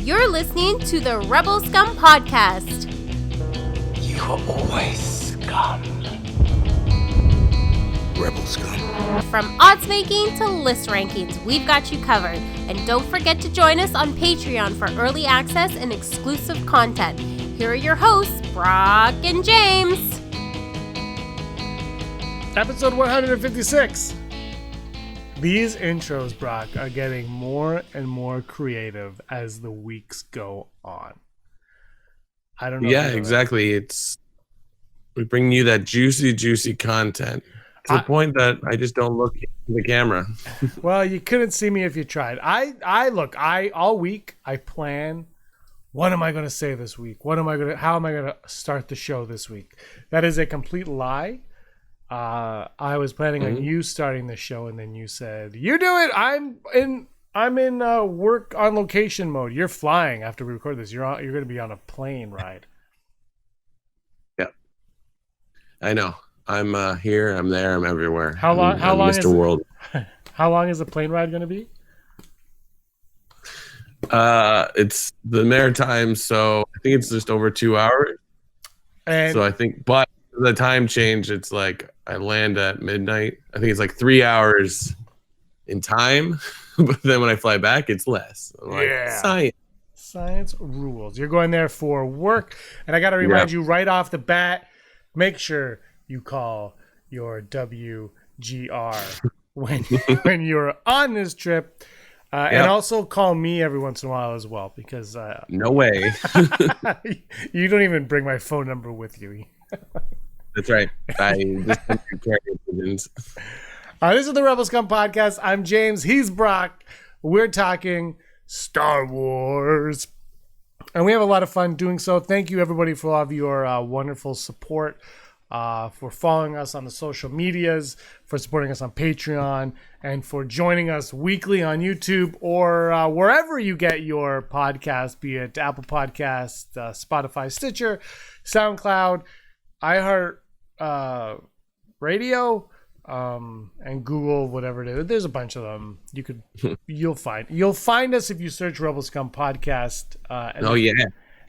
You're listening to the Rebel Scum podcast. You are always scum. Rebel Scum. From odds making to list rankings, we've got you covered. And don't forget to join us on Patreon for early access and exclusive content. Here are your hosts, Brock and James. Episode 156. These intros, Brock, are getting more and more creative as the weeks go on. I don't know. Yeah, exactly. We bring you that juicy content to the point that I just don't look at the camera. Well, you couldn't see me if you tried. All week I plan. What am I going to say this week? How am I going to start the show this week? That is a complete lie. I was planning on you starting the show, and then you said, "You do it. I'm in work on location mode. You're flying after we record this. You're going to be on a plane ride." Yeah, I know. I'm here. I'm there. I'm everywhere. How long? How long Mr. World. How long is the plane ride going to be? It's the Maritime, so I think it's just over 2 hours. And so I think, but the time change, it's like I land at midnight. I think it's like 3 hours in time, but then when I fly back, it's less. I'm like, Science rules. You're going there for work, and I got to remind you right off the bat, make sure you call your WGR when you're on this trip. And also call me every once in a while as well, because no way. You don't even bring my phone number with you. That's right. I just carry pigeons. This is the Rebel Scum podcast. I'm James. He's Brock. We're talking Star Wars, and we have a lot of fun doing so. Thank you, everybody, for all of your wonderful support, for following us on the social medias, for supporting us on Patreon, and for joining us weekly on YouTube or wherever you get your podcast, be it Apple Podcasts, Spotify, Stitcher, SoundCloud, iHeart Radio, and Google, whatever it is. There's a bunch of them. You'll find us if you search Rebel Scum Podcast.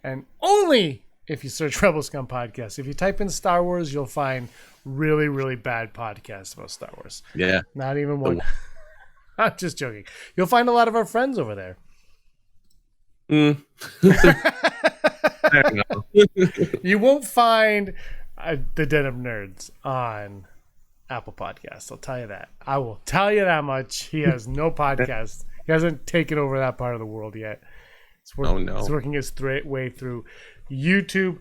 And only if you search Rebel Scum Podcast. If you type in Star Wars, you'll find really, really bad podcasts about Star Wars. Yeah. Not even one. I'm just joking. You'll find a lot of our friends over there. I don't know. You won't find the Den of Nerds on Apple Podcasts. I'll tell you that. I will tell you that much. He has no podcast. He hasn't taken over that part of the world yet. It's working his way through YouTube.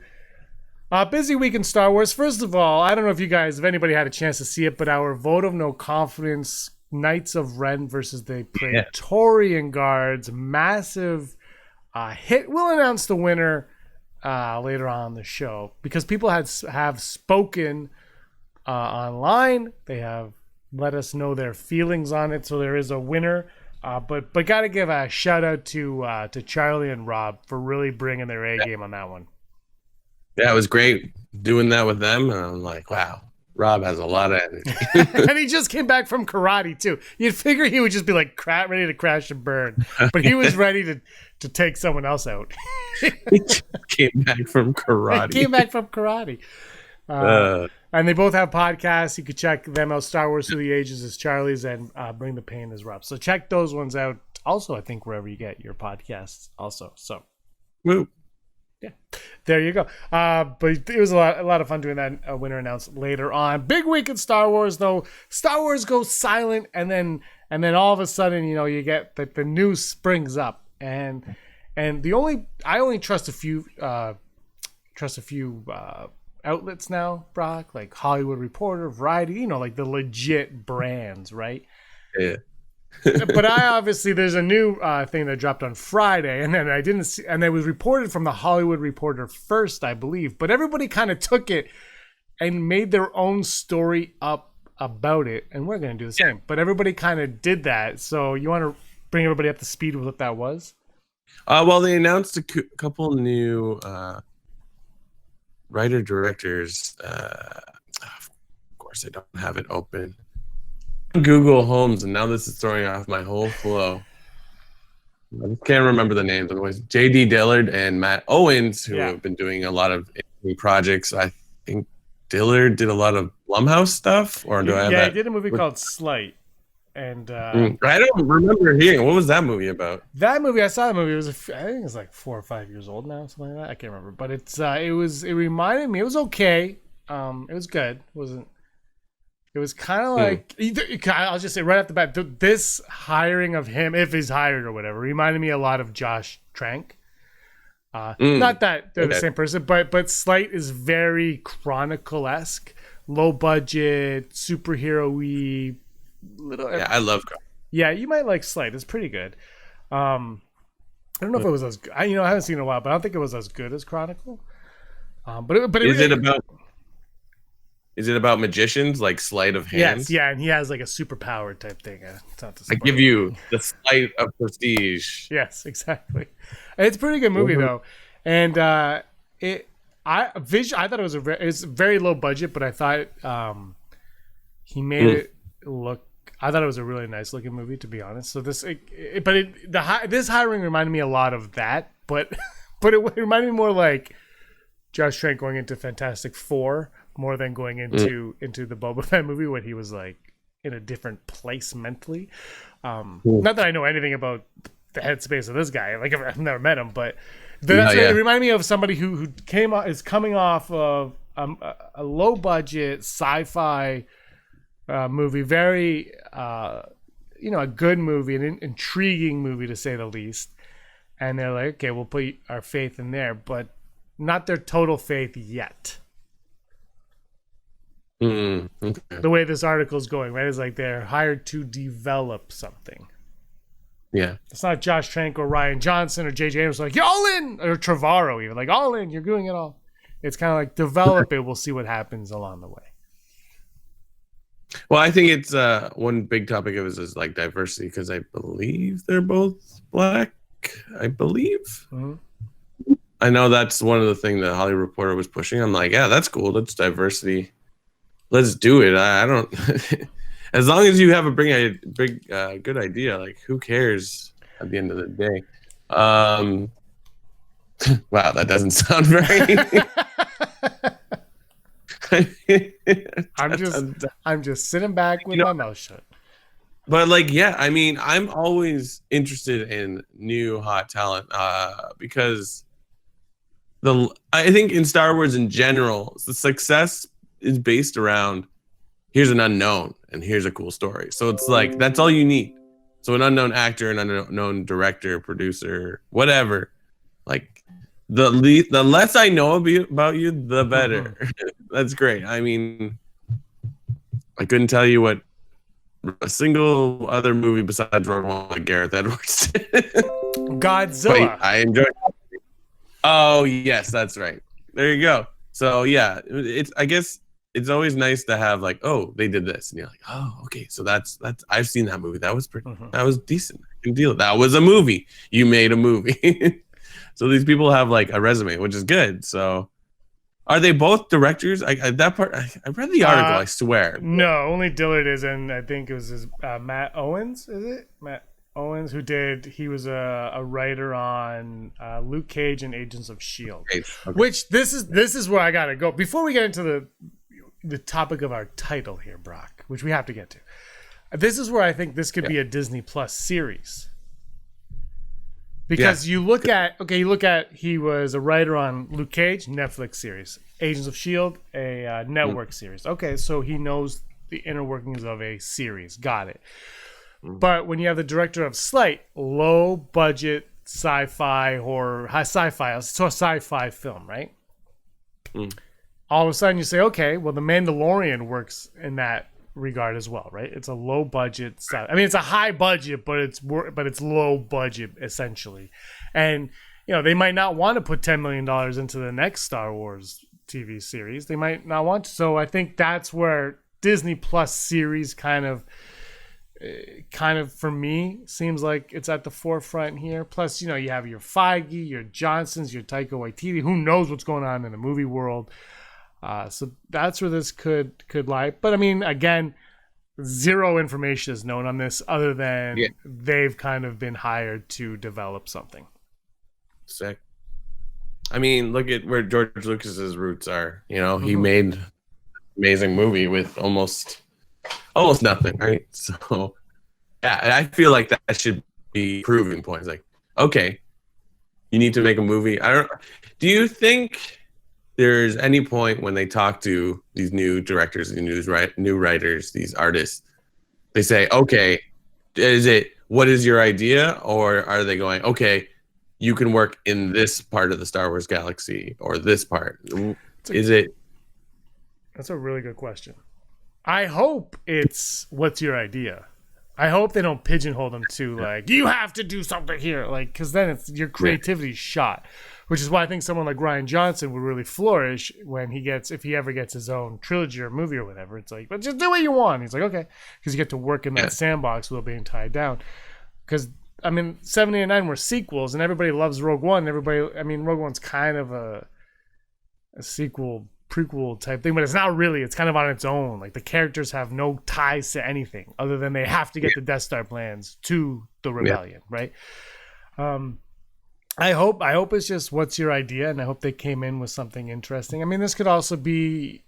Busy week in Star Wars. First of all, I don't know if anybody had a chance to see it, but our vote of no confidence, Knights of Ren versus the Praetorian Guards, massive hit. We'll announce the winner later on the show, because people have spoken online. They have let us know their feelings on it, so there is a winner. But got to give a shout out to Charlie and Rob for really bringing their A game on that one. Yeah, it was great doing that with them, and I'm like, wow, Rob has a lot of energy. And he just came back from karate too. You'd figure he would just be like ready to crash and burn, but he was ready to take someone else out. He came back from karate. And they both have podcasts. You could check them out. Star Wars Through the Ages is Charlie's, and Bring the Pain is Rob. So check those ones out. Also, I think wherever you get your podcasts also. So, woo. Yeah, there you go. But it was a lot of fun doing that. Winner announced later on. Big week in Star Wars, though. Star Wars goes silent, and then all of a sudden, you get that the news springs up, and I only trust a few outlets now, Brock, like Hollywood Reporter, Variety, like the legit brands, right? Yeah. But there's a new thing that dropped on Friday, and then I didn't see, and it was reported from the Hollywood Reporter first, I believe. But everybody kind of took it and made their own story up about it, and we're going to do the same. But everybody kind of did that. So you want to bring everybody up to speed with what that was? Well, they announced a couple new writer-directors. Of course, I don't have it open. Google Homes, and now this is throwing off my whole flow. I just can't remember the names. Otherwise, J.D. Dillard and Matt Owens, who Yeah. have been doing a lot of indie projects. I think Dillard did a lot of Blumhouse stuff, or do I have Yeah, that? he did a movie called Slight. And I don't remember hearing. What was that movie about? that movie, I saw the movie. It was, I think it's like 4 or 5 years old now, something like that. I can't remember, but it reminded me. It was okay. It was good. It was kind of like I'll just say right off the bat, this hiring of him, if he's hired or whatever, reminded me a lot of Josh Trank. Not that they're the same person, but Slight is very Chronicle-esque, low budget, superhero-y. Yeah, I love. Yeah, you might like Slight. It's pretty good. I don't know if it was as good. I haven't seen it in a while, but I don't think it was as good as Chronicle. Is it about magicians like sleight of Yes, hands? yeah, and he has like a superpower type thing. It's not to I give you the sleight of prestige. Yes, exactly. It's a pretty good movie though, and I thought it was it's very low budget, but I thought he made it look. I thought it was a really nice looking movie, to be honest. So this hiring reminded me a lot of that, but it reminded me more like Josh Trank going into Fantastic Four more than going into the Boba Fett movie when he was like in a different place mentally. Not that I know anything about the headspace of this guy. Like I've never met him, but it reminded me of somebody who is coming off of a low budget sci-fi movie, very a good movie, an intriguing movie to say the least. And they're like, okay, we'll put our faith in there, but not their total faith yet. Okay. The way this article is going, right, is like they're hired to develop something. Yeah, It's not Josh Trank or Ryan Johnson or J.J. Abrams like, you're all in, or Trevorrow even, like, all in, you're doing it all. It's kind of like, develop it, we'll see what happens along the way. well, I think it's one big topic of it is like diversity, because I believe they're both black. I believe. Mm-hmm. I know that's one of the things that Hollywood Reporter was pushing. I'm like, yeah, that's cool. That's diversity. Let's do it. I don't. As long as you have a big, good idea, like who cares at the end of the day? Wow, that doesn't sound very. I'm just sitting back with my mouth shut. But like, yeah, I mean, I'm always interested in new hot talent because I think in Star Wars in general, the success is based around here's an unknown and here's a cool story. So it's like that's all you need. So an unknown actor, an unknown director, producer, whatever. Like the less I know about you, the better. That's great. I mean, I couldn't tell you what a single other movie besides Rogue One like Gareth Edwards did. Godzilla. But I enjoyed it. Oh yes, that's right. There you go. So yeah, I guess it's always nice to have like, oh, they did this, and you're like, oh, okay, so that's I've seen that movie. That was pretty. That was decent. I can deal. That was a movie. You made a movie. So these people have like a resume, which is good. So are they both directors? I read the article. I swear. No, only Dillard is, and I think it was Matt Owens. Is it Matt Owens he was a writer on Luke Cage and Agents of Shield. Okay. Which this is where I gotta go before we get into the topic of our title here, Brock, which we have to get to. This is where I think this could be a Disney Plus series. Because you look at he was a writer on Luke Cage, Netflix series, Agents of S.H.I.E.L.D., a network series. Okay, so he knows the inner workings of a series. Got it. But when you have the director of Slight, low budget sci-fi horror, sci-fi, so a sci-fi film, right? All of a sudden you say, okay, well, The Mandalorian works in that regard as well, right? It's a low budget. I mean, it's a high budget, but it's low budget essentially. And they might not want to put $10 million into the next Star Wars TV series. They might not want to. So I think that's where Disney Plus series kind of for me seems like it's at the forefront here. Plus, you have your Feige, your Johnsons, your Taika Waititi. Who knows what's going on in the movie world? So that's where this could lie. But I mean, again, zero information is known on this other than Yeah. they've kind of been hired to develop something. Sick. I mean, look at where George Lucas's roots are. You know, he made an amazing movie with almost nothing, right? So, yeah, I feel like that should be proving points. Like, okay, you need to make a movie. Do you think there's any point when they talk to these new directors, these new writers, these artists, they say, okay, what is your idea? Or are they going, okay, you can work in this part of the Star Wars galaxy or this part? That's a really good question. I hope it's what's your idea. I hope they don't pigeonhole them to like, you have to do something here, like, because then it's your creativity's shot. Which is why I think someone like Rian Johnson would really flourish when if he ever gets his own trilogy or movie or whatever. It's like, but just do what you want. He's like, okay, because you get to work in that sandbox without being tied down. Because I mean, 7, 8, and 9 were sequels, and everybody loves Rogue One. Rogue One's kind of a sequel, prequel type thing, but it's not really. It's kind of on its own. Like the characters have no ties to anything other than they have to get the Death Star plans to the rebellion, right? I hope it's just what's your idea, and I hope they came in with something interesting. I mean, this could also be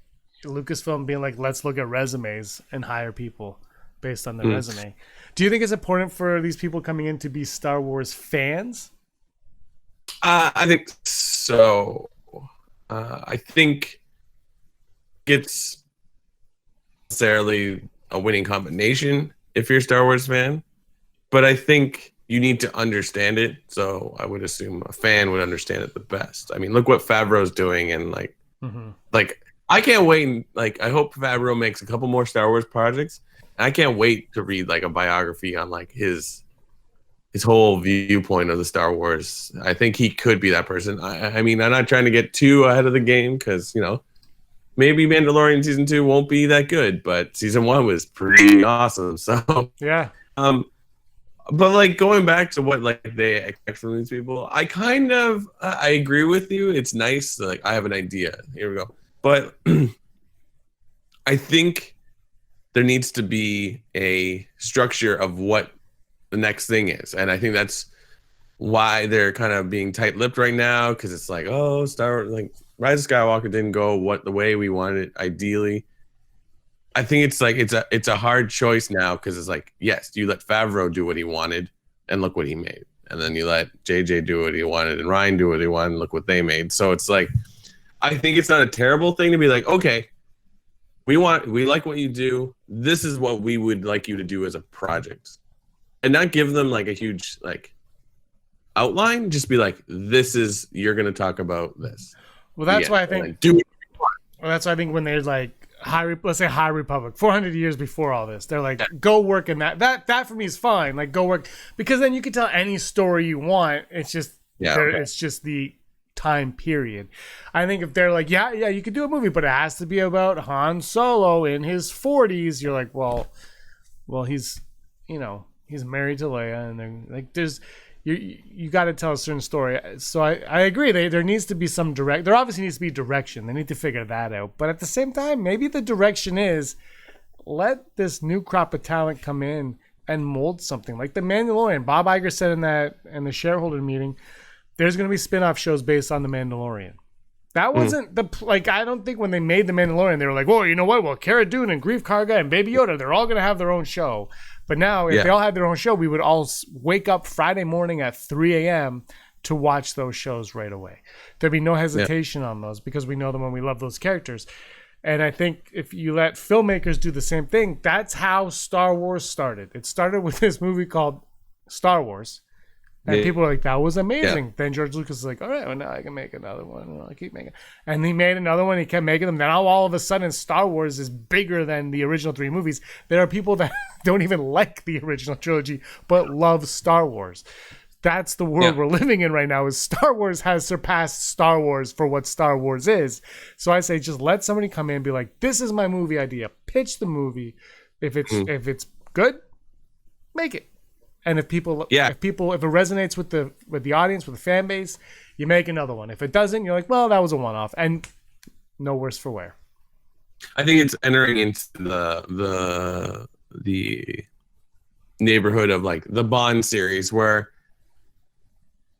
Lucasfilm being like, let's look at resumes and hire people based on their resume. Do you think it's important for these people coming in to be Star Wars fans? I think so. I think it's necessarily a winning combination if you're a Star Wars fan, but I think you need to understand it. So I would assume a fan would understand it the best. I mean, look what Favreau's doing, and like I can't wait. And, like, I hope Favreau makes a couple more Star Wars projects. I can't wait to read like a biography on like his whole viewpoint of the Star Wars. I think he could be that person. I mean, I'm not trying to get too ahead of the game because, you know, maybe Mandalorian season 2 won't be that good, but season 1 was pretty awesome. So yeah. But like going back to what like they expect from these people, I kind of I agree with you. It's nice. Like I have an idea. Here we go. But I think there needs to be a structure of what the next thing is, and I think that's why they're kind of being tight-lipped right now, because it's like, oh, Star Wars, like Rise of Skywalker didn't go the way we wanted it ideally. I think it's like it's a hard choice now, because it's like, yes, you let Favreau do what he wanted, and look what he made, and then you let JJ do what he wanted, and Ryan do what he wanted, and look what they made. So it's like, I think it's not a terrible thing to be like, okay, we like what you do. This is what we would like you to do as a project, and not give them like a huge like outline. Just be like, you're going to talk about this. Well, that's why I think. Well, that's why I think when they're like let's say High Republic, 400 years before all this, they're like, go work in that. That for me is fine. Like, go work, because then you can tell any story you want. It's just it's just the time period. I think if they're like, yeah, you could do a movie, but it has to be about Han Solo in his 40s. You're like, well, he's married to Leia, and then like there's. You got to tell a certain story. So I agree. There needs to be some there obviously needs to be direction. They need to figure that out. But at the same time, maybe the direction is let this new crop of talent come in and mold something. Like The Mandalorian. Bob Iger said in the shareholder meeting, there's going to be spin-off shows based on The Mandalorian. That wasn't I don't think when they made The Mandalorian, they were like, well, you know what? Well, Cara Dune and Greef Karga and Baby Yoda, they're all going to have their own show. But now, if they all had their own show, we would all wake up Friday morning at 3 a.m. to watch those shows right away. There'd be no hesitation on those because we know them and we love those characters. And I think if you let filmmakers do the same thing, that's how Star Wars started. It started with this movie called Star Wars. And people were like, that was amazing. Then George Lucas was like, all right, well, now I can make another one. And I'll keep making it. And he made another one. He kept making them. Now all of a sudden, Star Wars is bigger than the original 3 movies. There are people that don't even like the original trilogy, but love Star Wars. That's the world we're living in right now, is Star Wars has surpassed Star Wars for what Star Wars is. So I say, just let somebody come in and be like, this is my movie idea. Pitch the movie. If it's good, make it. And if it resonates with the audience, with the fan base, you make another one. If it doesn't, you're like, well, that was a one-off, and no worse for wear. I think it's entering into the the neighborhood of like the Bond series, where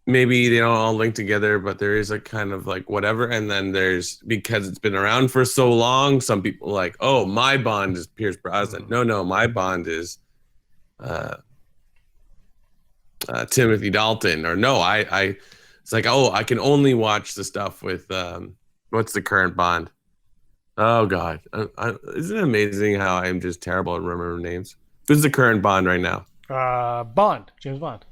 maybe they don't all link together, but there is a kind of like whatever. And then there's, because it's been around for so long, some people like, oh, my Bond is Pierce Brosnan. No, my Bond is Timothy Dalton. Or no, I it's like, oh, I can only watch the stuff with what's the current Bond? Oh God, isn't it amazing how I'm just terrible at remembering names? Who's the current Bond right now? Bond, James Bond.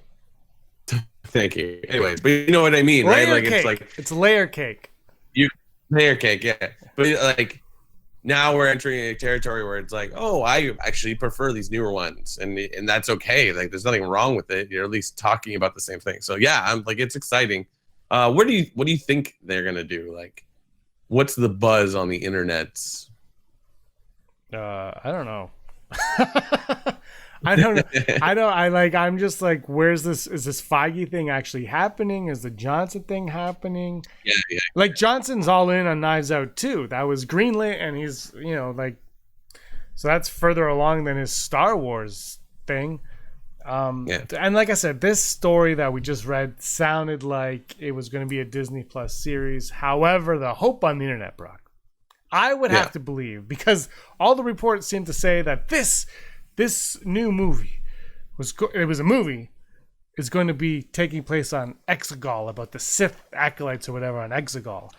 Thank you. Anyways, but you know what I mean, Layer right? Like cake. It's layer cake. Layer cake, yeah. But like now we're entering a territory where it's like, oh, I actually prefer these newer ones, and that's okay. Like there's nothing wrong with it. You're at least talking about the same thing. So yeah, I'm like, it's exciting. What do you think they're gonna do? Like, what's the buzz on the internets? I don't know. I don't know. I'm just like, where's this? Is this Feige thing actually happening? Is the Johnson thing happening? Yeah. Like Johnson's all in on Knives Out too. That was greenlit, and he's, like, so that's further along than his Star Wars thing. And like I said, this story that we just read sounded like it was going to be a Disney Plus series. However, the hope on the internet, Brock, I would have to believe, because all the reports seem to say that this new movie is going to be taking place on Exegol, about the Sith acolytes or whatever on Exegol.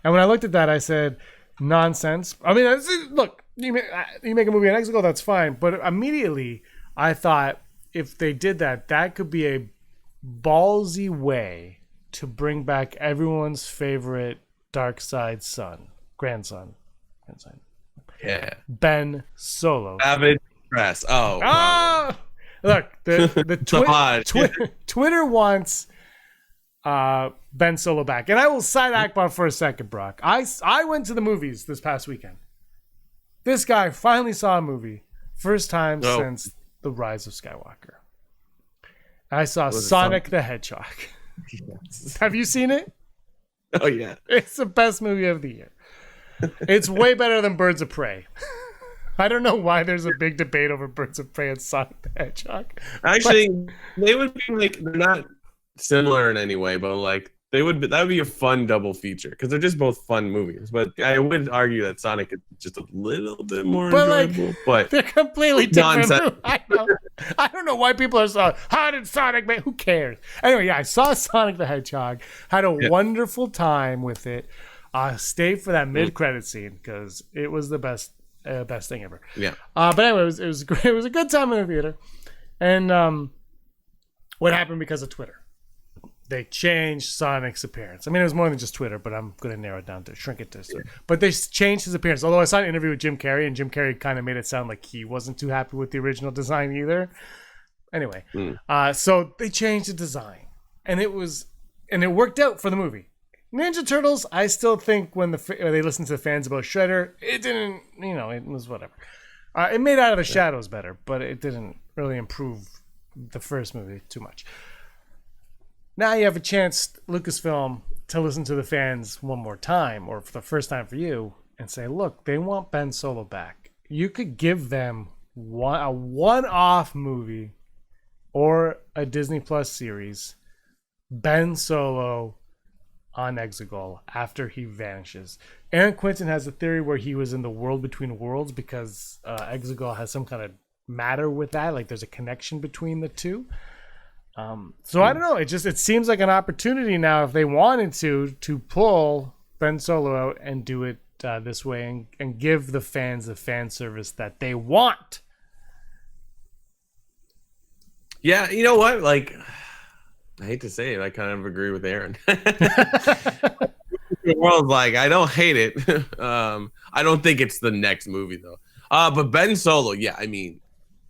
And when I looked at that, I said, nonsense. I mean, look, you make a movie on Exegol, that's fine. But immediately I thought, if they did that, that could be a ballsy way to bring back everyone's favorite dark side grandson. Yeah. Ben Solo. Avid press. Oh. Wow. Look, Twitter wants Ben Solo back. And I will side Akbar for a second, Brock. I went to the movies this past weekend. This guy finally saw a movie. First time since The Rise of Skywalker. I saw Sonic the Hedgehog. Yes. Have you seen it? Oh, yeah. It's the best movie of the year. It's way better than Birds of Prey. I don't know why there's a big debate over Birds of Prey and Sonic the Hedgehog. Actually, they would be like, they're not similar in any way, but like that would be a fun double feature, because they're just both fun movies. But I would argue that Sonic is just a little bit more enjoyable. But they're completely different. I don't know why people are so, how did Sonic make? Who cares? Anyway, yeah, I saw Sonic the Hedgehog. Had a wonderful time with it. Stayed for that mid-credit scene because it was the best thing ever. Yeah. But anyway, it was great. It was a good time in the theater. And what happened because of Twitter? They changed Sonic's appearance. I mean, it was more than just Twitter, but I'm going to narrow it down to shrink it to. But they changed his appearance. Although I saw an interview with Jim Carrey, and Jim Carrey kind of made it sound like he wasn't too happy with the original design either. Anyway, so they changed the design, and it worked out for the movie. Ninja Turtles, I still think when they listened to the fans about Shredder, it didn't, it was whatever. It made Out of the Shadows better, but it didn't really improve the first movie too much. Now you have a chance, Lucasfilm, to listen to the fans one more time, or for the first time for you, and say, look, they want Ben Solo back. You could give them a one-off movie or a Disney Plus series, Ben Solo on Exegol after he vanishes. Aaron Quinton has a theory where he was in the world between worlds because Exegol has some kind of matter with that, like there's a connection between the two. So I don't know. It seems like an opportunity now, if they wanted to pull Ben Solo out and do it this way and give the fans the fan service that they want. Yeah, you know what? Like, I hate to say it, I kind of agree with Aaron. The world's like, I don't hate it. I don't think it's the next movie though. But Ben Solo, yeah, I mean,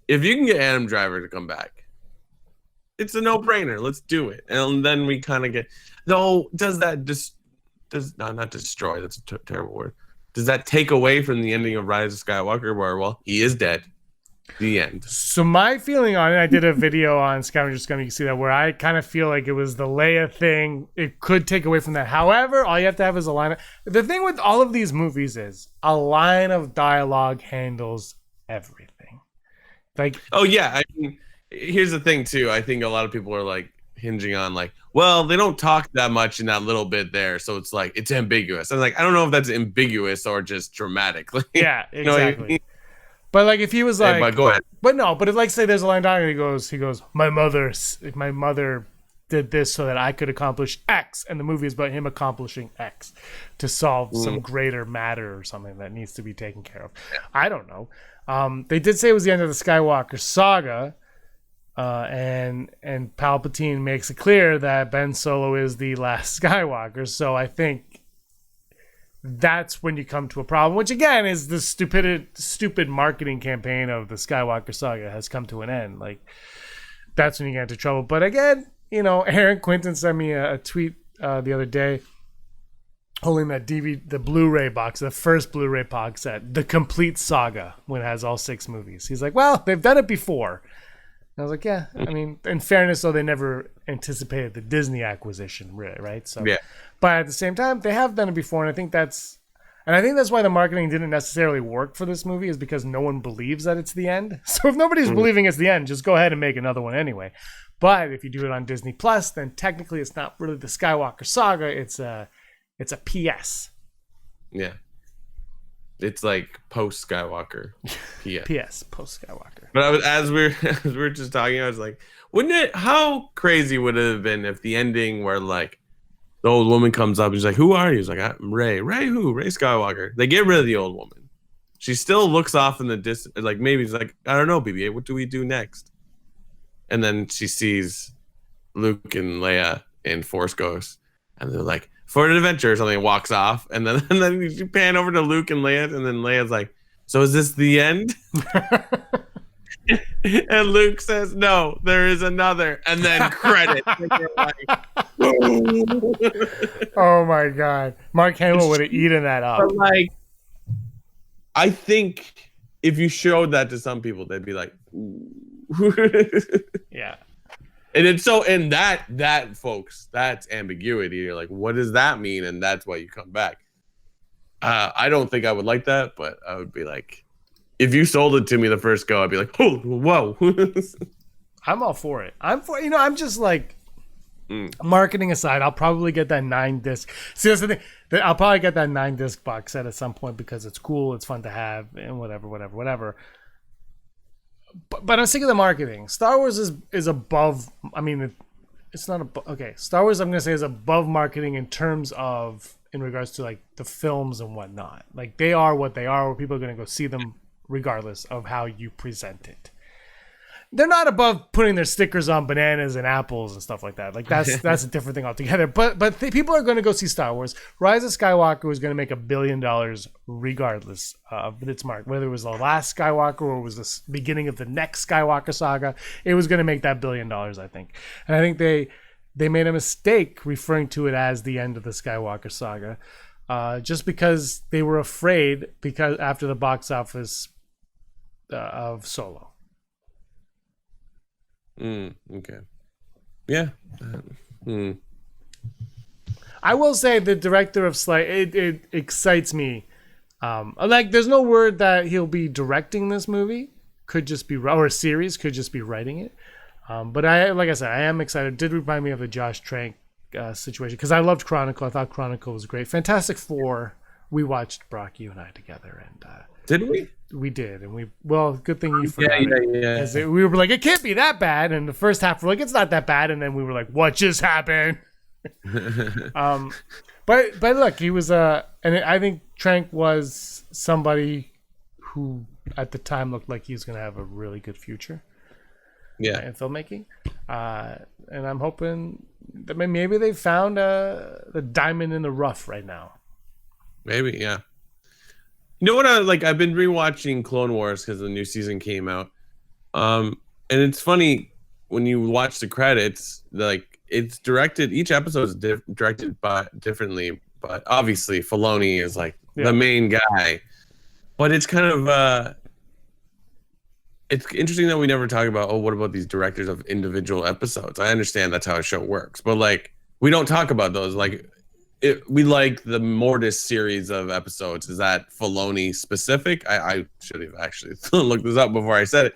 if you can get Adam Driver to come back, it's a no-brainer. Let's do it. And then we kind of get, though, does that not destroy, that's a terrible word. Does that take away from the ending of Rise of Skywalker where, well, he is dead? The end. So my feeling on it, I did a video on Scum, you can see that, where I kind of feel like it was the Leia thing. It could take away from that. However, all you have to have is a line. The thing with all of these movies is a line of dialogue handles everything. Like, oh yeah, I mean, here's the thing too. I think a lot of people are like hinging on like, well, they don't talk that much in that little bit there, so it's like it's ambiguous. I'm like, I don't know if that's ambiguous or just dramatic. Like, yeah, you know what I exactly. mean? But like if he was like, But go ahead. but no, but if like say there's a line down and he goes, my mother did this so that I could accomplish X, and the movie is about him accomplishing X to solve some greater matter or something that needs to be taken care of. I don't know. They did say it was the end of the Skywalker saga, and Palpatine makes it clear that Ben Solo is the last Skywalker. So I think that's when you come to a problem, which again is the stupid marketing campaign of the Skywalker saga has come to an end. Like that's when you get into trouble. But again, you know, Aaron Quinton sent me a tweet the other day holding that the Blu-ray box, the first Blu-ray box set, the complete saga, when it has all 6 movies. He's like, well, they've done it before. And I was like, yeah. I mean, in fairness, though, they never anticipated the Disney acquisition, really, right? So, Yeah. But at the same time, they have done it before, and I think that's why the marketing didn't necessarily work for this movie, is because no one believes that it's the end. So if nobody's believing it's the end, just go ahead and make another one anyway. But if you do it on Disney Plus, then technically it's not really the Skywalker saga. It's a PS. Yeah. It's like post Skywalker. PS, post Skywalker. But as we were just talking, I was like, how crazy would it have been if the ending where like the old woman comes up and she's like, who are you? He's like, I'm Rey. Rey who? Rey Skywalker. They get rid of the old woman. She still looks off in the distance, like maybe it's like, I don't know, BB-8, what do we do next? And then she sees Luke and Leia in Force Ghost, and they're like, for an adventure or something, walks off, and then you pan over to Luke and Leia, and then Leia's like, so is this the end? And Luke says, no, there is another, and then credits. And you're like, oh my god, Mark Hamill would have eaten that up. But like, I think if you showed that to some people, they'd be like, yeah. And it's so, and that folks, that's ambiguity. You're like, what does that mean? And that's why you come back. I don't think I would like that, but I would be like, if you sold it to me the first go, I'd be like, oh, whoa. I'm all for it. I'm just like, marketing aside, I'll probably get that 9-disc. See, that's the thing. I'll probably get that 9-disc box set at some point because it's cool, it's fun to have, and whatever. But I'm sick of the marketing. Star Wars is above. I mean, it's not okay. Star Wars, I'm gonna say, is above marketing in regards to like the films and whatnot. Like they are what they are. Where people are gonna go see them regardless of how you present it. They're not above putting their stickers on bananas and apples and stuff like that. Like that's a different thing altogether. But people are going to go see Star Wars. Rise of Skywalker was going to make $1 billion regardless of its mark. Whether it was the last Skywalker or it was the beginning of the next Skywalker saga, it was going to make that $1 billion, I think. And I think they made a mistake referring to it as the end of the Skywalker saga, just because they were afraid because after the box office of Solo. Okay. Yeah. I will say the director of it excites me. Like there's no word that he'll be directing this movie. Could just be, or a series, could just be writing it. But like I said, I am excited. It did remind me of the Josh Trank situation because I loved Chronicle. I thought Chronicle was great. Fantastic Four. We watched Brock, you and I together, and did we? We did, and good thing you forgot it. Yeah. We were like, it can't be that bad, and the first half we're like, it's not that bad, and then we were like, what just happened? But look, he was and I think Trank was somebody who at the time looked like he was going to have a really good future. Yeah, in filmmaking, and I'm hoping that maybe they found the diamond in the rough right now. Maybe, yeah. You know what? I've been rewatching Clone Wars because the new season came out, and it's funny when you watch the credits. Like it's directed, each episode is directed differently, but obviously Filoni is like the main guy. But it's kind of it's interesting that we never talk about what about these directors of individual episodes. I understand that's how a show works, but like we don't talk about those. Like we like the Mortis series of episodes. Is that Filoni specific? I should have actually looked this up before I said it.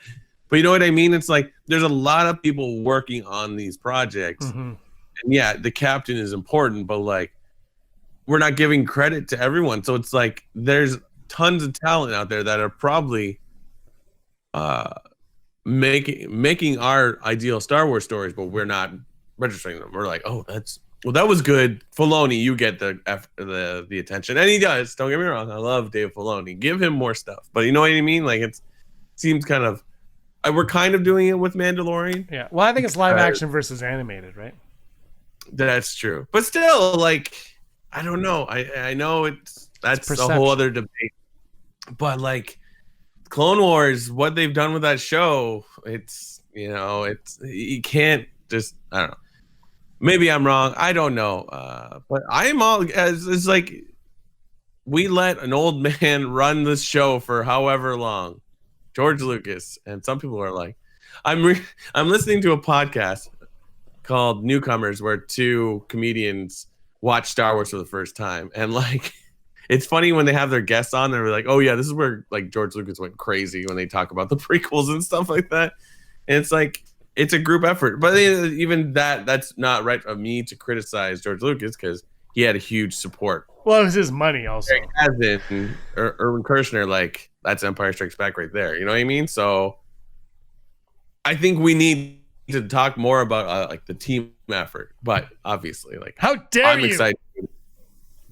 But you know what I mean? It's like there's a lot of people working on these projects. Mm-hmm. And yeah, the captain is important, but like we're not giving credit to everyone. So it's like there's tons of talent out there that are probably making our ideal Star Wars stories, but we're not registering them. We're like, oh, that was good. Filoni, you get the attention, and he does. Don't get me wrong, I love Dave Filoni. Give him more stuff, but you know what I mean? Like it seems kind of we're kind of doing it with Mandalorian. Yeah. Well, I think it's live action versus animated, right? That's true, but still, like I don't know. I know that's a whole other debate, but like Clone Wars, what they've done with that show, it's you can't just I don't know. Maybe I'm wrong. I don't know. But I'm all as it's like we let an old man run this show for however long, George Lucas, and some people are like, I'm listening to a podcast called Newcomers where two comedians watch Star Wars for the first time, and like it's funny when they have their guests on. They're like, "Oh yeah, this is where like George Lucas went crazy when they talk about the prequels and stuff like that." And it's like it's a group effort, but even that's not right of me to criticize George Lucas because he had a huge support. Well, it was his money also. As in Irvin Kershner, like that's Empire Strikes Back right there. You know what I mean? So I think we need to talk more about like the team effort, but obviously, like how dare I'm you? excited.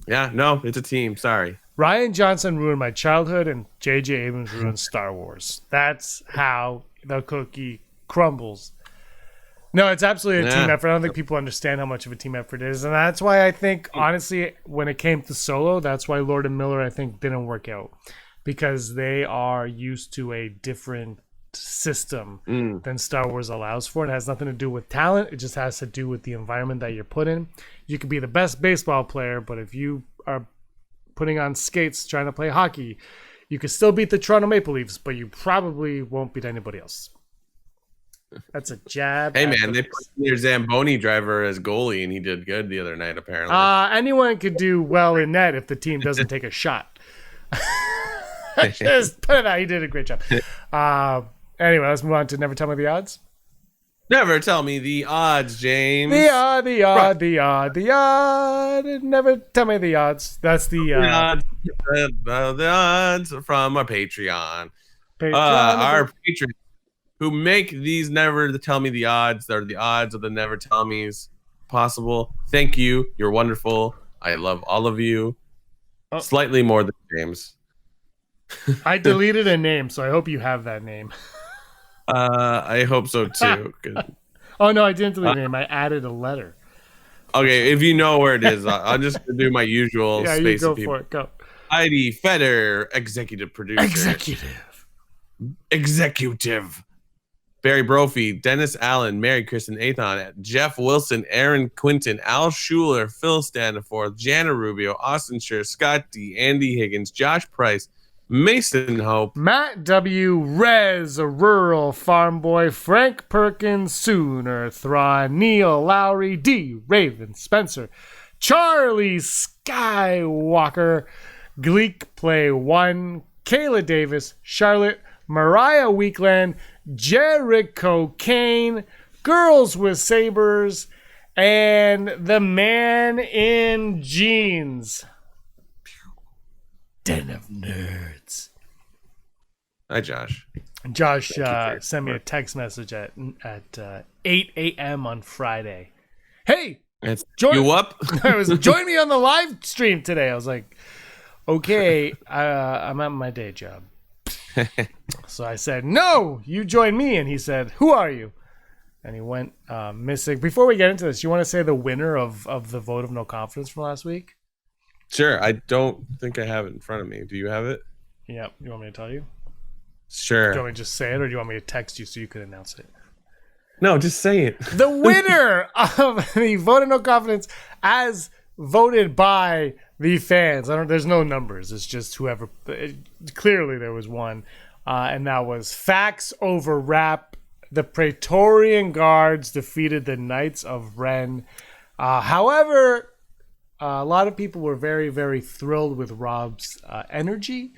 Yeah, no, it's a team. Sorry. Rian Johnson ruined my childhood, and J.J. Abrams ruined Star Wars. That's how the cookie crumbles. No, it's absolutely a team effort. I don't think people understand how much of a team effort it is, and that's why I think, honestly, when it came to Solo, that's why Lord and Miller, I think, didn't work out, because they are used to a different system than Star Wars allows for. It has nothing to do with talent. It just has to do with the environment that you're put in. You could be the best baseball player, but if you are putting on skates trying to play hockey, you could still beat the Toronto Maple Leafs, but you probably won't beat anybody else. That's a jab. Hey man, they put your Zamboni driver as goalie, and he did good the other night. Apparently, anyone could do well in net if the team doesn't take a shot. Just put it out. He did a great job. Anyway, let's move on to Never Tell Me the Odds. Never tell me the odds, James. The odd. Never tell me the odds. That's the odds from our Patreon. Our patrons who make these Never Tell Me the Odds. They're the odds of the Never Tell Me's possible. Thank you. You're wonderful. I love all of you. Slightly more than James. I deleted a name, so I hope you have that name. I hope so too. Oh no, I didn't delete a name. I added a letter. Okay, if you know where it is, I'll just do my usual yeah, space you go of people. for it. Go. Heidi Feder, executive producer. Executive. Barry Brophy, Dennis Allen, Mary Kristen Athon, Jeff Wilson, Aaron Quinton, Al Schuler, Phil Staniforth, Jana Rubio, Austin Scher, Scott D, Andy Higgins, Josh Price, Mason Hope, Matt W, Rez, a rural farm boy, Frank Perkins, Sooner, Thrawn, Neil, Lowry, D, Raven, Spencer, Charlie Skywalker, Gleek Play 1, Kayla Davis, Charlotte, Mariah Weekland, Jericho Kane, Girls with Sabers, and the Man in Jeans. Den of Nerds. Hi, Josh. Josh sent me a text message at 8 a.m. on Friday. Hey, you up? Join me on the live stream today. I was like, okay, I'm at my day job. So I said, no, you join me. And he said, who are you? And he went missing. Before we get into this, you want to say the winner of the vote of no confidence from last week? Sure. I don't think I have it in front of me. Do you have it? Yeah. You want me to tell you? Sure. Do you want me to just say it, or do you want me to text you so you could announce it? No, just say it. The winner of the vote of no confidence as voted by the fans. There's no numbers. It's just whoever. Clearly there was one. And that was Facts Over Rap. The Praetorian Guards defeated the Knights of Ren. However, a lot of people were very, very thrilled with Rob's energy.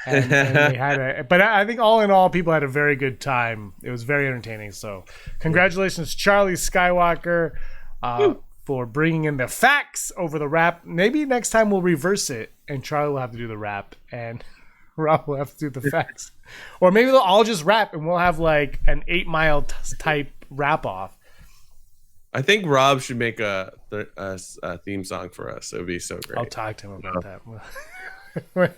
and they had but I think all in all, people had a very good time. It was very entertaining. So congratulations, Charlie Skywalker, for bringing in the facts over the rap. Maybe next time we'll reverse it, and Charlie will have to do the rap, and Rob will have to do the facts. Or maybe they'll all just rap, and we'll have like an 8 Mile type rap off. I think Rob should make a theme song for us. It would be so great. I'll talk to him about that.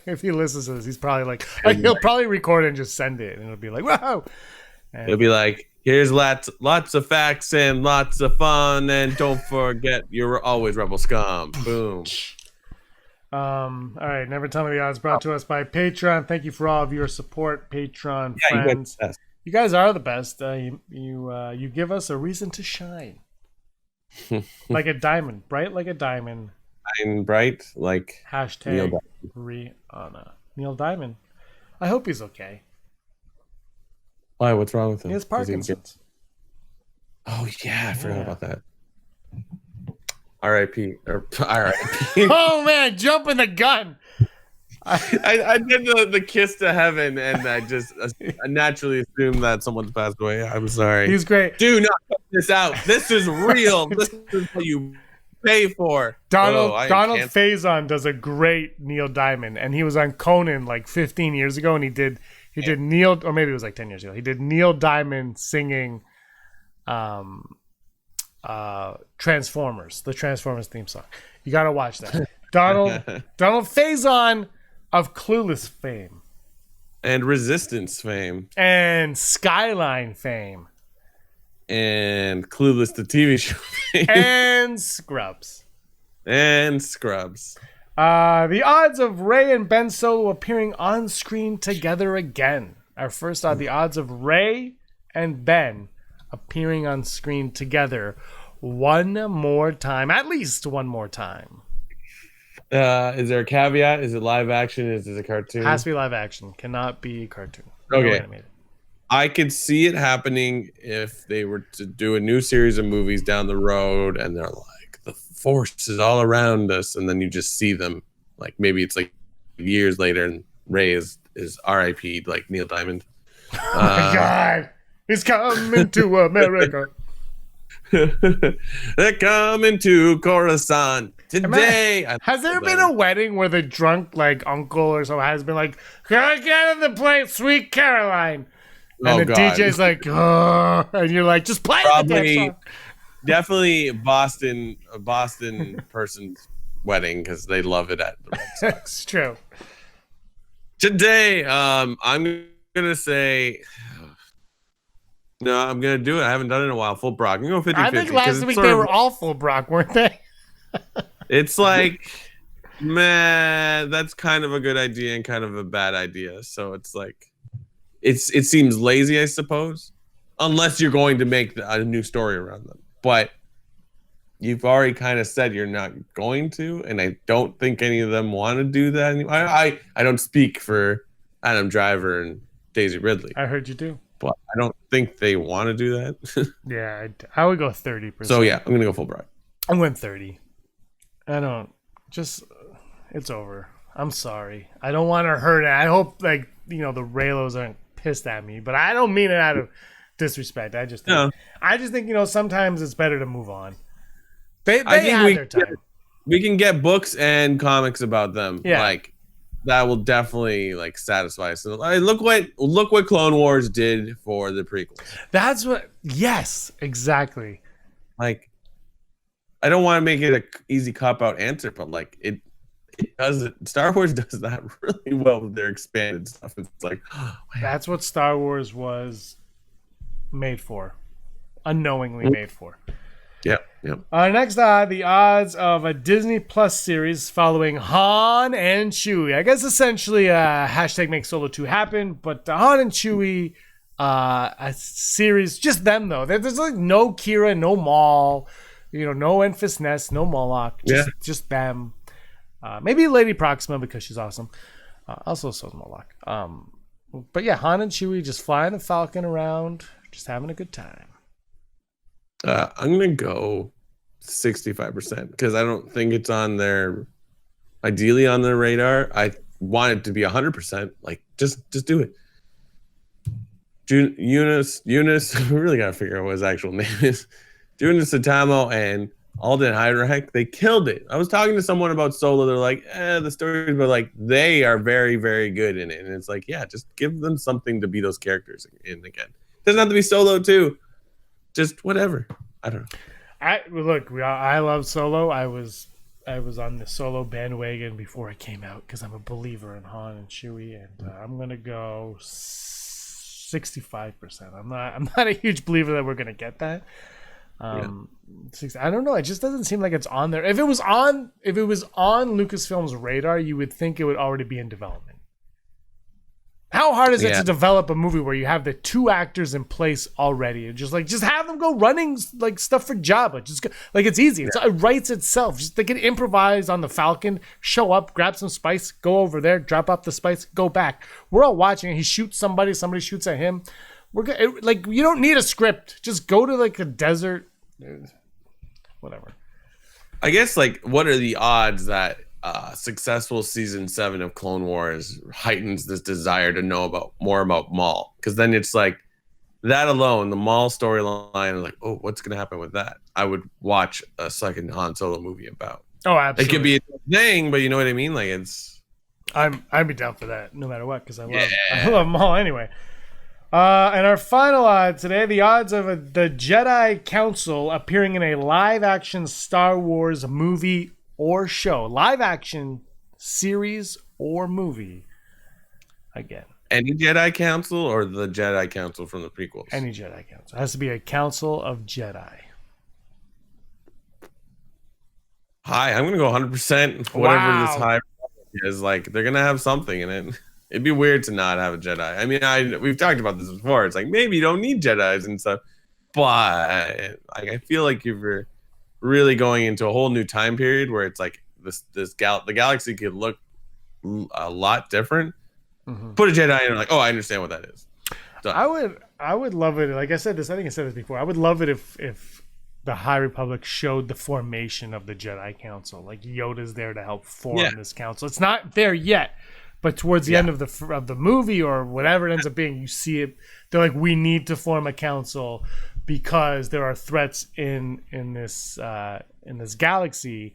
If he listens to this, he's probably like he'll probably record it and just send it, and it'll be like, whoa. And it'll be like, here's lots of facts and lots of fun, and don't forget you're always Rebel Scum. Boom. All right, Never Tell Me the Odds, brought to us by Patreon. Thank you for all of your support, Patreon friends. You guys are the best. You give us a reason to shine. Like a diamond, bright like a diamond. Shine bright like hashtag Rihanna. Neil Diamond. I hope he's okay. Why? What's wrong with him? He has Parkinson's. Oh yeah, I forgot about that. R.I.P. or R.I.P. Oh man, jumping the gun. I did the kiss to heaven, and I naturally assumed that someone's passed away. I'm sorry. He's great. Do not cut this out. This is real. This is what you pay for. Donald Faison does a great Neil Diamond, and he was on Conan like 15 years ago, and he did Neil, or maybe it was like 10 years ago. He did Neil Diamond singing Transformers, the Transformers theme song. You got to watch that. Donald Faison of Clueless fame. And Resistance fame. And Skyline fame. And Clueless the TV show fame. And Scrubs. And Scrubs. The odds of Ray and Ben Solo appearing on screen together again. Our first odd, the odds of Ray and Ben appearing on screen together one more time. At least one more time. Is there a caveat? Is it live action? Is it a cartoon? Has to be live action. Cannot be cartoon. Okay. No animated. I could see it happening if they were to do a new series of movies down the road, and they're like, the force is all around us, and then you just see them. Like maybe it's like years later, and Ray is R.I.P. like Neil Diamond. Oh my God, he's coming to America. They're coming to Coruscant today. Has there been a wedding where the drunk like uncle or someone has been like, "Can I get on the plate, Sweet Caroline?" And the DJ's like, "Oh," and you're like, "Just play the damn song." Definitely a Boston person's wedding because they love it at the Red Sox. It's true. Today, I'm gonna say. No, I'm gonna do it. I haven't done it in a while. Full Brock. I'm going 50-50. I think last week they were all full Brock, weren't they? It's like, man, that's kind of a good idea and kind of a bad idea. So it's like, it seems lazy, I suppose, unless you're going to make a new story around them. But you've already kind of said you're not going to, and I don't think any of them want to do that anymore. I don't speak for Adam Driver and Daisy Ridley. I heard you do. But I don't think they want to do that. Yeah, I would go 30%. So yeah, I'm gonna go full Brock. I'm going 30. I don't it's over. I'm sorry. I don't want to hurt it. I hope the Raylos aren't pissed at me, but I don't mean it out of disrespect. I just think sometimes it's better to move on. They had their time. We can get books and comics about them. Yeah. Like that will definitely satisfy us. Look what Clone Wars did for the prequels. That's what. Yes, exactly. Like, I don't want to make it an easy cop out answer, but it does it. Star Wars does that really well with their expanded stuff. It's like, that's what Star Wars was made for, unknowingly made for. Yep. Next, the odds of a Disney Plus series following Han and Chewie. I guess essentially hashtag make Solo 2 happen, but Han and Chewie, a series, just them though. There's no Kira, no Maul, no Enfys Nest, no Moloch, just them. Maybe Lady Proxima because she's awesome. Also so's Moloch. But yeah, Han and Chewie just flying the Falcon around, just having a good time. I'm gonna go 65% because I don't think it's ideally on their radar. I want it to be 100%, like just do it. Eunice, we really gotta figure out what his actual name is. Eunice Satamo and Alden Ehrenreich, they killed it. I was talking to someone about Solo. They're like, the stories, but like they are very, very good in it. And it's like, yeah, just give them something to be those characters in again. It doesn't have to be Solo too. Just whatever. I don't know. I love Solo. I was on the Solo bandwagon before it came out because I'm a believer in Han and Chewie, and I'm gonna go 65%. I'm not a huge believer that we're gonna get that. I don't know. It just doesn't seem like it's on there. If it was on Lucasfilm's radar, you would think it would already be in development. How hard is it to develop a movie where you have the two actors in place already and just have them go running like stuff for Jabba? Just go, like it's easy. It writes itself. Just they can improvise on the Falcon, show up, grab some spice, go over there, drop off the spice, go back. We're all watching. He shoots somebody shoots at him. Like you don't need a script. Just go to like a desert, whatever. I guess like what are the odds that successful season 7 of Clone Wars heightens this desire to know more about Maul? Because then it's like that alone, the Maul storyline, like, oh, what's gonna happen with that? I would watch a second Han Solo movie about. Oh, absolutely. It could be a thing, but you know what I mean? Like it's. I'd be down for that no matter what because I love Maul anyway. And our final odd today, the odds of the Jedi Council appearing in a live-action Star Wars movie or show. Live-action series or movie. Again. Any Jedi Council or the Jedi Council from the prequels? Any Jedi Council. It has to be a Council of Jedi. Hi, I'm going to go 100%. Whatever this high is, like, they're going to have something in it. It'd be weird to not have a Jedi. I mean, we've talked about this before. It's like maybe you don't need Jedis and stuff, but like I feel like if you're really going into a whole new time period where it's like the galaxy could look a lot different. Mm-hmm. Put a Jedi in, like, oh, I understand what that is. Done. I would love it. Like I said this, I think I said this before. I would love it if the High Republic showed the formation of the Jedi Council. Like Yoda's there to help form this council. It's not there yet. But towards the end of the movie or whatever it ends up being, you see it. They're like, we need to form a council because there are threats in this galaxy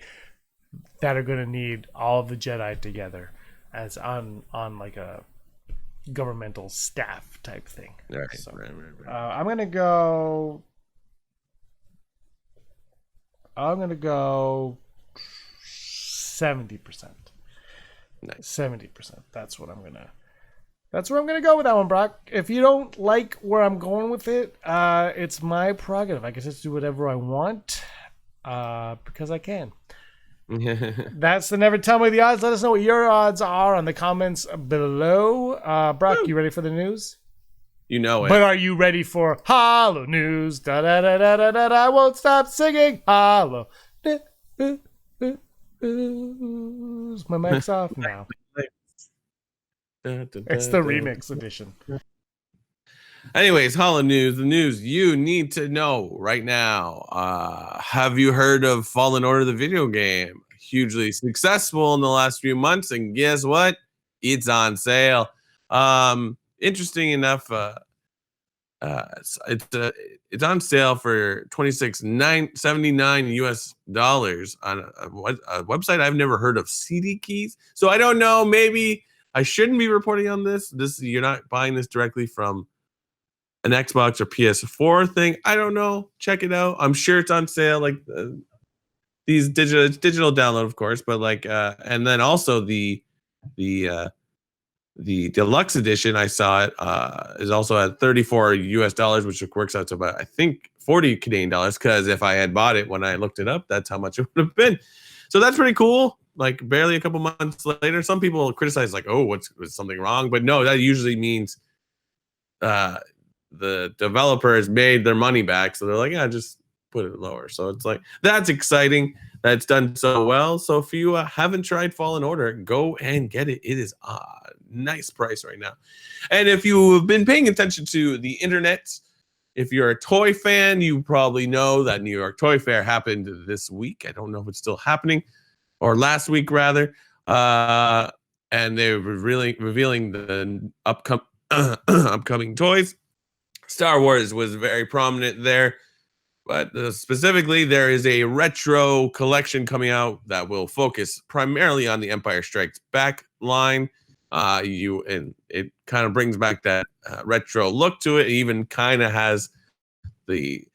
that are going to need all of the Jedi together as on like a governmental staff type thing. Right, so, right. I'm gonna go 70%. Nice. 70%. That's where I'm gonna go with that one, Brock. If you don't like where I'm going with it, it's my prerogative. I can just do whatever I want, because I can. That's the Never Tell Me the Odds. Let us know what your odds are on the comments below. Brock, you ready for the news? You know it. But are you ready for Hollow News? Da da da da da da. I won't stop singing Hollow. My mic's off now. It's the remix edition. Anyways, Hollow News, the news you need to know right now. Have you heard of Fallen Order, the video game? Hugely successful in the last few months, and guess what? It's on sale. Interesting enough, it's on sale for $26.79 US on a website I've never heard of, CD Keys. So I don't know. Maybe I shouldn't be reporting on this. You're not buying this directly from an Xbox or PS4 thing. I don't know. Check it out. I'm sure it's on sale. Like these digital download, of course, but like and then also the deluxe edition, I saw it is also at $34 US, which works out to about, I think, 40 Canadian dollars. Because if I had bought it when I looked it up, that's how much it would have been. So that's pretty cool. Like barely a couple months later, some people criticize like, oh, was something wrong? But no, that usually means the developer has made their money back. So they're like, yeah, just put it lower. So it's like, that's exciting. That's done so well. So if you haven't tried Fallen Order, go and get it. It is nice price right now. And if you've been paying attention to the internet, if you're a toy fan, you probably know that New York Toy Fair happened this week. I don't know if it's still happening, or last week rather. and they were really revealing the upcoming toys. Star Wars was very prominent there, but specifically, there is a retro collection coming out that will focus primarily on the Empire Strikes Back line. And it kind of brings back that retro look to it. It even kind of has the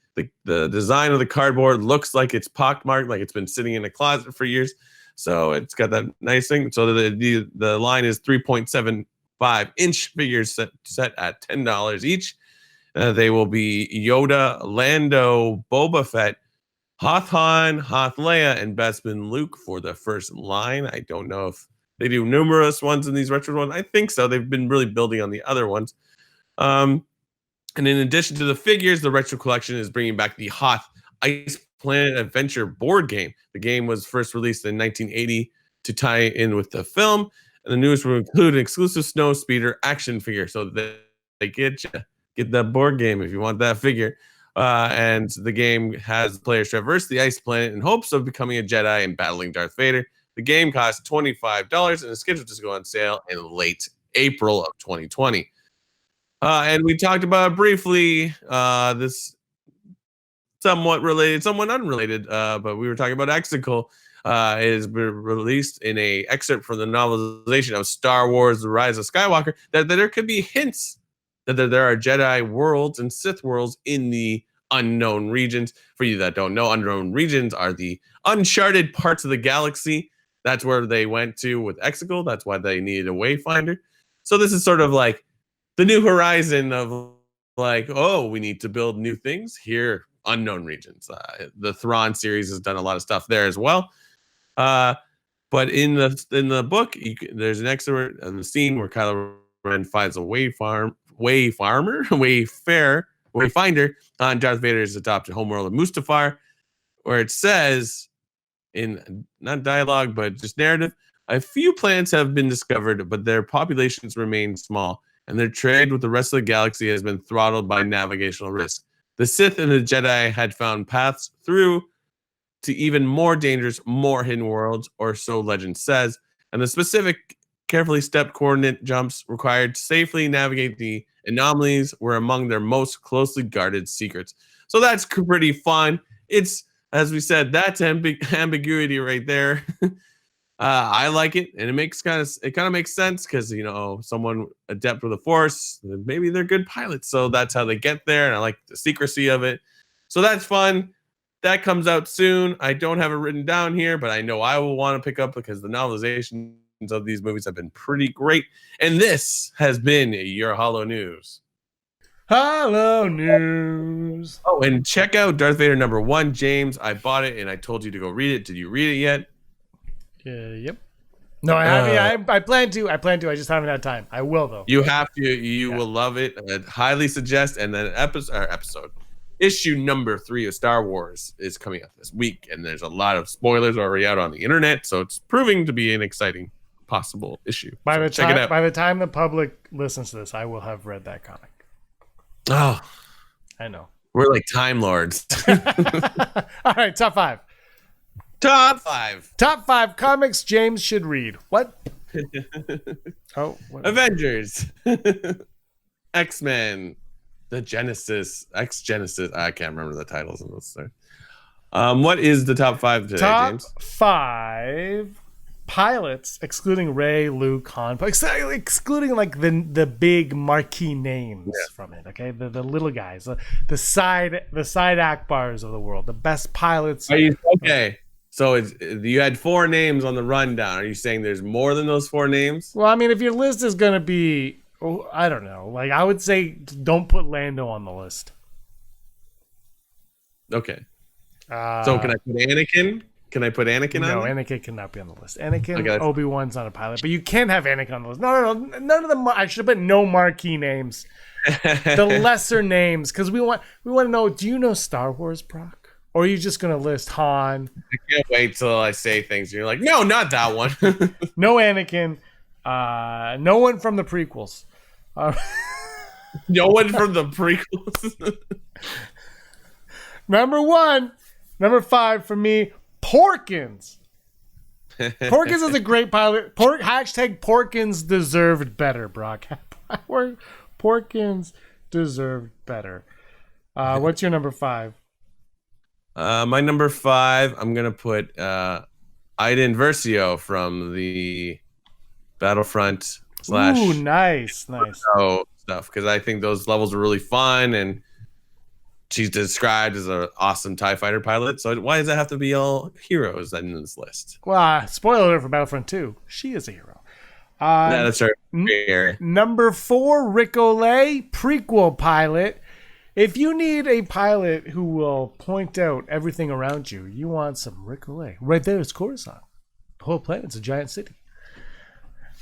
design of the cardboard looks like it's pockmarked, like it's been sitting in a closet for years. So it's got that nice thing. So the line is 3.75-inch figures set at $10 each. They will be Yoda, Lando, Boba Fett, Hoth Han, Hoth Leia, and Bespin Luke for the first line. I don't know if they do numerous ones in these retro ones. I think so. They've been really building on the other ones. And in addition to the figures, the retro collection is bringing back the Hoth Ice Planet Adventure board game. The game was first released in 1980 to tie in with the film. And the newest will include an exclusive Snow Speeder action figure. So they get that board game if you want that figure. And the game has players traverse the ice planet in hopes of becoming a Jedi and battling Darth Vader. The game costs $25 and is scheduled to go on sale in late April of 2020. And we talked about briefly this somewhat related, somewhat unrelated, but we were talking about Exicle. Is released in a excerpt from the novelization of Star Wars: The Rise of Skywalker that there could be hints that there are Jedi worlds and Sith worlds in the unknown regions. For you that don't know, unknown regions are the uncharted parts of the galaxy. That's where they went to with Exicle. That's why they needed a wayfinder. So this is sort of like the new horizon of like, oh, we need to build new things here. Unknown regions. The Thrawn series has done a lot of stuff there as well. But in the book, there's an excerpt of the scene where Kylo Ren finds a wayfinder on Darth Vader's adopted homeworld of Mustafar, where it says, in not dialogue but just narrative, a few planets have been discovered, but their populations remain small, and their trade with the rest of the galaxy has been throttled by navigational risk. The Sith and the Jedi had found paths through to even more dangerous, more hidden worlds, or so legend says, and the specific, carefully stepped coordinate jumps required to safely navigate the anomalies were among their most closely guarded secrets. So that's pretty fun. It's, as we said, that's ambiguity right there. I like it, and it kind of makes sense because someone adept with the Force, maybe they're good pilots, so that's how they get there. And I like the secrecy of it, so that's fun. That comes out soon. I don't have it written down here, but I know I will want to pick up because the novelizations of these movies have been pretty great. And this has been your Hollow News. Hollow News. Oh, and check out Darth Vader #1, James. I bought it, and I told you to go read it. Did you read it yet? Yep. No, I haven't. I plan to. I just haven't had time. I will though. You have to. You will love it. I highly suggest. And then episode issue number 3 of Star Wars is coming out this week, and there's a lot of spoilers already out on the internet, so it's proving to be an exciting possible issue. Check it out. By the time the public listens to this, I will have read that comic. Oh, I know. We're like Time Lords. All right, top 5. Top 5. Top 5 comics James should read. What? Avengers. X-Men. The X-Genesis. I can't remember the titles of those things. What is the top 5 today, James? Top 5 pilots, excluding Rey, Luke, Han, excluding like the big marquee names from it. Okay, the little guys, the side Akbars of the world, the best pilots. Are you okay? So you had 4 names on the rundown. Are you saying there's more than those 4 names? Well, I mean, if your list is gonna be, I don't know. Like, I would say don't put Lando on the list. Okay. So can I put Anakin? Can I put Anakin on? No, Anakin cannot be on the list. Anakin, Obi-Wan's not a pilot, but you can have Anakin on the list. No. None of them. I should have put no marquee names. The lesser names, because we want to know. Do you know Star Wars, Brock? Or are you just going to list Han? I can't wait till I say things. You're like, no, not that one. No Anakin. No one from the prequels. No one from the prequels. Number 5 for me, Porkins. Porkins is a great pilot. Hashtag Porkins deserved better, Brock. Porkins deserved better. What's your number 5? My number 5, I'm gonna put Iden Versio from the Battlefront / Ooh, nice. stuff, because I think those levels are really fun, and she's described as an awesome TIE fighter pilot. So why does that have to be all heroes in this list? Well, spoiler alert for Battlefront 2. She is a hero. Yeah, that's right. Number 4, Rick Olay, prequel pilot. If you need a pilot who will point out everything around you, you want some Rick Olay. Right there is Coruscant. The whole planet's a giant city.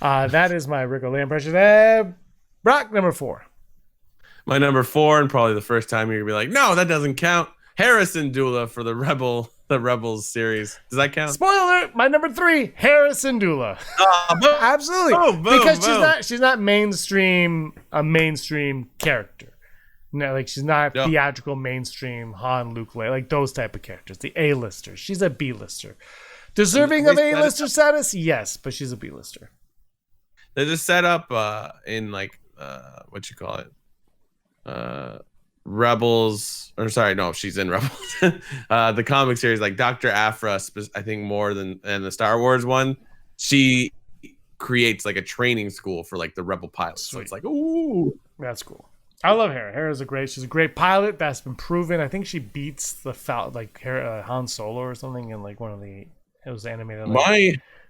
That is my Rick Olay impression. Brock, number 4. My number 4, and probably the first time you're gonna be like, no, that doesn't count. Harrison Dula for the Rebels series. Does that count? Spoiler! My number 3, Harrison Dula. Absolutely, because she's not a mainstream character. No, like she's not theatrical mainstream Han, Luke, Leia, like those type of characters. The A-lister. She's a B-lister. Deserving of A-lister status, yes, but she's a B-lister. They're just set up in like what you call it, Rebels, or sorry, no, she's in Rebels. The comic series, like Dr. Aphra, I think more than the Star Wars one, she creates like a training school for like the Rebel pilots. Sweet. So it's like, ooh, that's cool. I love Hera. She's a great pilot. That's been proven. I think she beats the Han Solo or something in like one of the animated.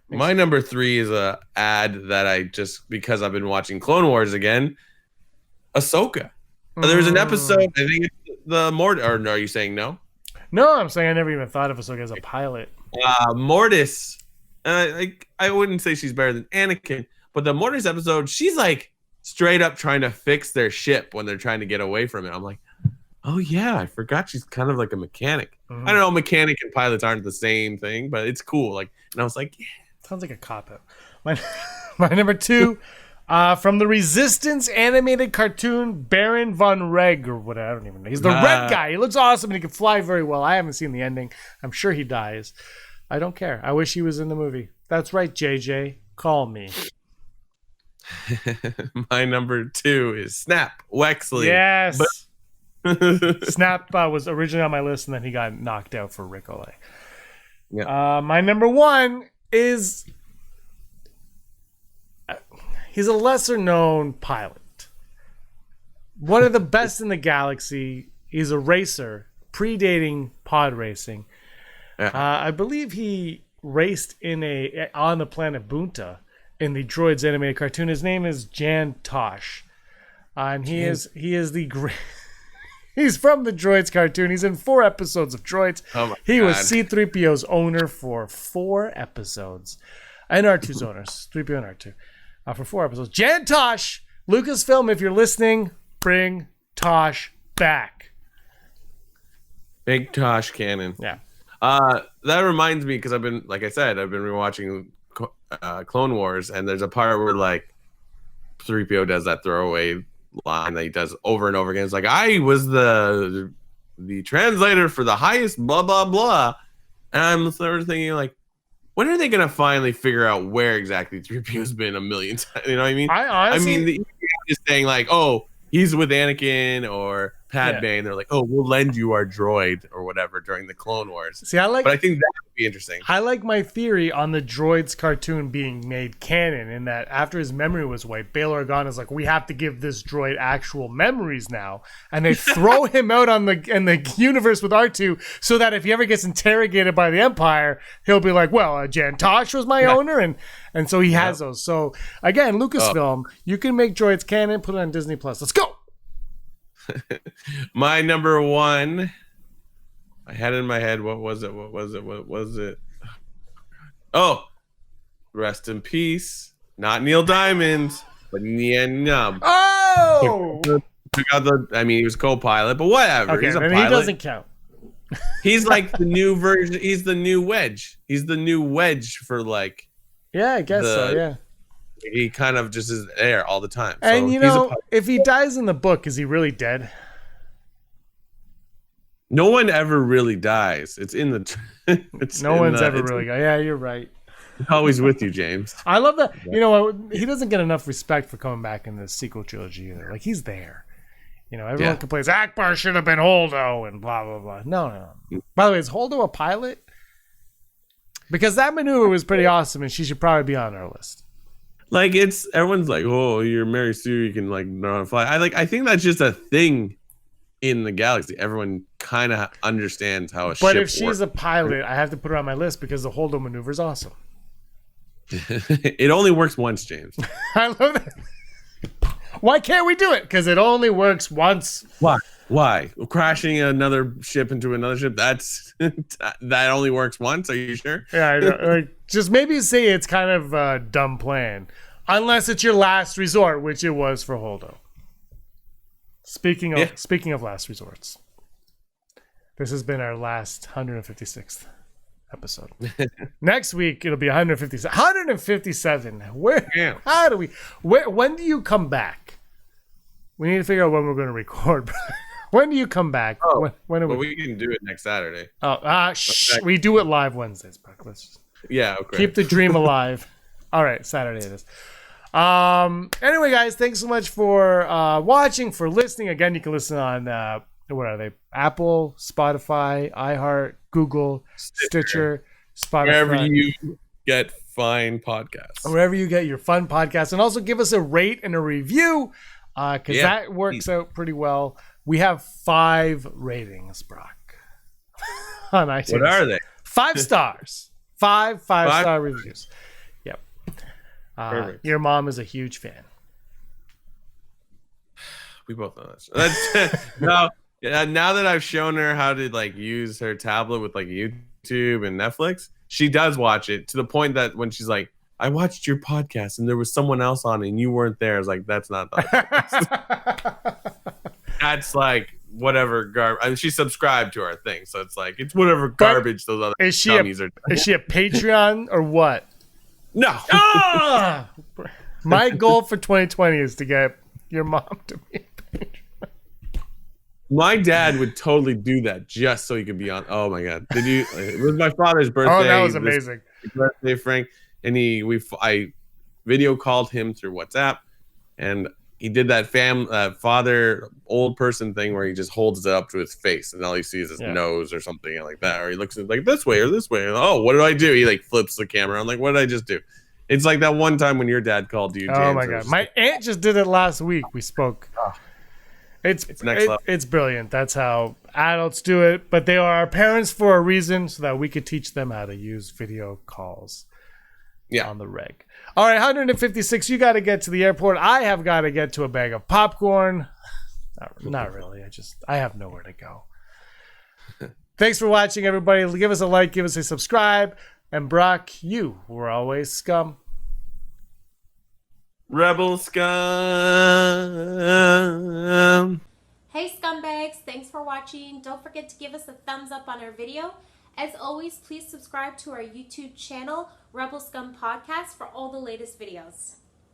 My number 3 is a ad that I just, because I've been watching Clone Wars again. Ahsoka. There's an episode. I think it's the Mortis. Or no, are you saying no? No, I'm saying I never even thought of Ahsoka as a pilot. Mortis. I wouldn't say she's better than Anakin, but the Mortis episode, she's like straight up trying to fix their ship when they're trying to get away from it. I'm like, oh yeah, I forgot she's kind of like a mechanic. I don't know, mechanic and pilots aren't the same thing, but it's cool. Like, and I was like, yeah. Sounds like a cop-out. My number 2, from the Resistance animated cartoon, Baron von Reg, or whatever, I don't even know. He's the red guy. He looks awesome and he can fly very well. I haven't seen the ending. I'm sure he dies. I don't care. I wish he was in the movie. That's right, JJ. Call me. My number 2 is Snap Wexley. Yes. Snap was originally on my list, and then he got knocked out for Rick Olay. Yeah. My number 1 is he's a lesser known pilot. One of the best in the galaxy. He's a racer, predating pod racing. Yeah. I believe he raced on the planet Bunta in the Droids animated cartoon. His name is Jan Tosh. And he is the great. He's from the Droids cartoon. He's in 4 episodes of Droids. He was C-3PO's owner for 4 episodes. And R2's owners. 3PO and R2. For 4 episodes. Jan Tosh! Lucasfilm, if you're listening, bring Tosh back. Big Tosh cannon. Yeah. That reminds me, because I've been rewatching Clone Wars, and there's a part where like 3PO does that throwaway line that he does over and over again. It's like, I was the translator for the highest blah blah blah, and I'm sort of thinking like, when are they gonna finally figure out where exactly 3PO's been a million times? You know what I mean? I mean, just saying like, oh, he's with Anakin or Padme, and they're like, oh, we'll lend you our droid or whatever during the Clone Wars. See, but I think that would be interesting. I like my theory on the Droids cartoon being made canon, in that after his memory was wiped, Bail Organa is like, we have to give this droid actual memories now, and they throw him out in the universe with R2, so that if he ever gets interrogated by the Empire, he'll be like, well, Jan Tosh was my owner, and so he has those. So again, Lucasfilm, you can make droids canon, put it on Disney Plus. Let's go. My number 1, I had it in my head. What was it? Oh, rest in peace. Not Neil Diamond, but Nien Nub. Oh! He was co-pilot, but whatever. Okay, he's a then pilot. he doesn't count. He's like the new version. He's the new Wedge. He's the new Wedge for like. Yeah, I guess so. Yeah. He kind of just is there all the time. And so if he dies in the book, is he really dead? No one ever really dies. It's in the. No one's ever really died. Yeah, you're right. Always with you, James. I love that. You know, he doesn't get enough respect for coming back in the sequel trilogy either. Like, he's there. You know, everyone complains, Akbar should have been Holdo and blah, blah, blah. No. By the way, is Holdo a pilot? Because that maneuver was pretty awesome, and she should probably be on our list. Like, everyone's like, oh, you're Mary Sue, you can like learn to fly. I think that's just a thing in the galaxy. Everyone kind of understands how a ship works. But if she's a pilot, I have to put her on my list because the Holdo maneuver is awesome. It only works once, James. I love that. Why can't we do it? Because it only works once. Why? Crashing another ship into another ship, that only works once? Are you sure? Yeah, I know. Like, just maybe say it's kind of a dumb plan. Unless it's your last resort, which it was for Holdo. Speaking of last resorts, this has been our last 156th episode. Next week it'll be 157. 157. When do you come back? We need to figure out when we're going to record. When do you come back? Oh, when we can do it next Saturday. We do it live Wednesdays, Buck. Let's okay. Keep the dream alive. All right, Saturday it is. Anyway, guys, thanks so much for watching, for listening. Again, you can listen on what are they? Apple, Spotify, iHeart, Google, Stitcher, Spotify. Wherever you get fine podcasts. Wherever you get your fun podcasts. And also give us a rate and a review, because that works out pretty well. We have 5 ratings, Brock, on iTunes. What are they? 5 stars. 5-star reviews. Yep. Your mom is a huge fan. We both know that. Now that I've shown her how to like use her tablet with like YouTube and Netflix, she does watch it to the point that when she's like, I watched your podcast and there was someone else on it and you weren't there. I was like, that's not the podcast. That's like whatever garbage. I mean, she subscribed to our thing, so it's like it's whatever garbage those other dummies are. Is she a Patreon or what? No. My goal for 2020 is to get your mom to be a Patreon. My dad would totally do that just so he could be on. Oh my god! Did you? It was my father's birthday. Oh, that was amazing. Birthday, Frank, and I video called him through WhatsApp, and he did that father old person thing where he just holds it up to his face, and all he sees is nose or something like that, or he looks at like this way or this way. And, oh, what did I do? He like flips the camera. I'm like, what did I just do? It's like that one time when your dad called you. James, oh my god, my aunt just did it last week. We spoke. It's next level. It's brilliant. That's how adults do it. But they are our parents for a reason, so that we could teach them how to use video calls on the reg. All right, 156. You got to get to the airport. I have got to get to a bag of popcorn. Not really. I have nowhere to go. Thanks for watching, everybody. Give us a like. Give us a subscribe. And Brock, you were always scum. Rebel scum. Hey scumbags, thanks for watching. Don't forget to give us a thumbs up on our video. As always, please subscribe to our YouTube channel, Rebel Scum Podcast, for all the latest videos.